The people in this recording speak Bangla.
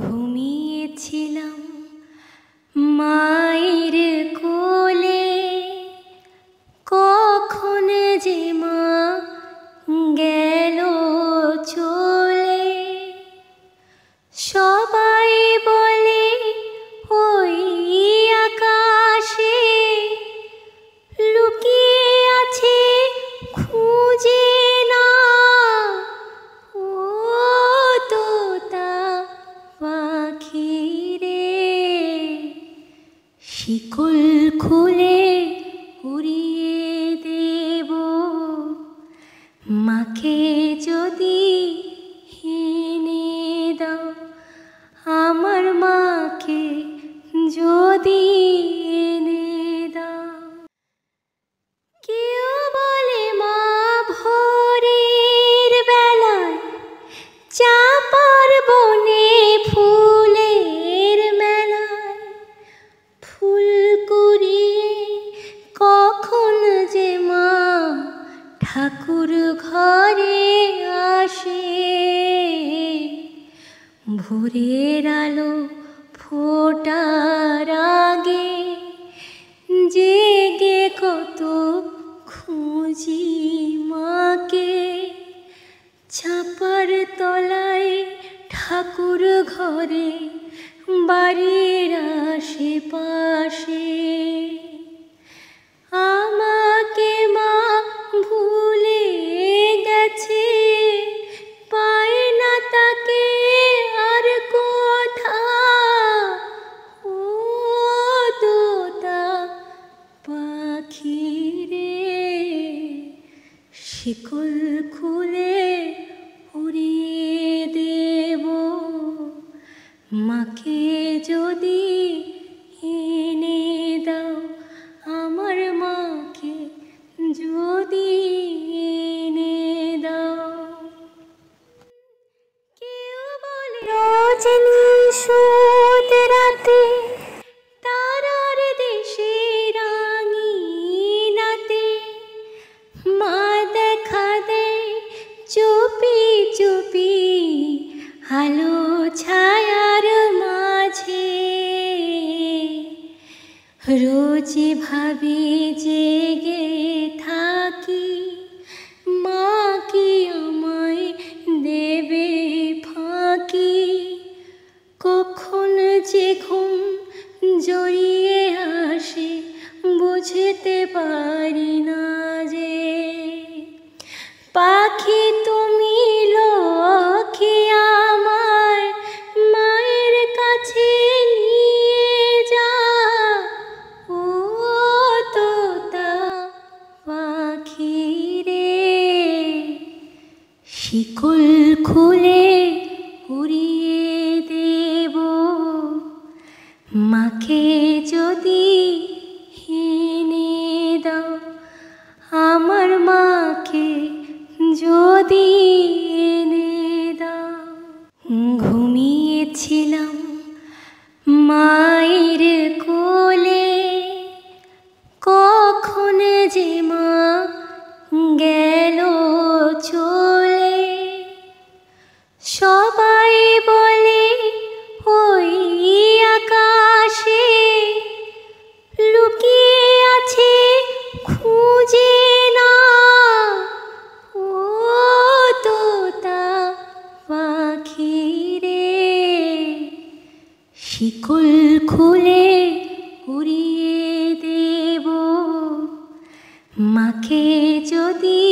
ঘুমিয়েছিলাম মায়ের কোলে, কখন যে মা গেল চলে। সবাই বলে ওই আকাশে লুকিয়ে আছে, খুঁজে না ও তোতা পাখি রে। শিকল খুলে উড়িয়ে দেব মাকে যদি এনে দাও, আমার মাকে যদি এনে দাও। কেউ বলে মা ভোরের বেলায় চাপার বনে ফুলের মেলায় ফুল কুড়িয়ে কখন যে মা ঠাকুর ঘরে আসে। ভোরের আলো ফোটার আগে জেগে কত খুঁজি মাকে। ছাপার তলায় ঠাকুর ঘরে বাড়ির আশেপাশে। আমাকে মা ভুলে গেছে, পায় না তাকে আর কোথাও ও তোতা পাখি রে। শিকল খুলে উড়িয়ে দেব মাকে যদি এনে দাও, আমার মাকে যদি এনে দাও। কেউ বলে রজনী সুদ রাতে তারার দেশে রাঙিনাতে মা দেখা দেয় চুপি চুপি আলো ছায়ার মাঝে। রোজ ভাবি জেগে থাকি মা কি আমায় দেবে ফাঁকি। কখন যে ঘুম জড়িয়ে আসে বুঝতে পারি না যে। পাখি তুমি লক্ষ্মী আমায় মায়ের কাছে নিয়ে যা ও তোতা পাখি রে। শিকল খুলে উড়িয়ে দেব মাকে যদি এনে দাও, আমার মাকে যদি এনে দাও। ঘুমিয়েছিলাম মায়ের কোলে, কখন যে মা গেল চলে। সবাই বলে ওই আকাশে লুকিয়ে আছে, খুঁজে না ও তোতা পাখি রে। শিকল খুলে উড়িয়ে দেব মাকে যদি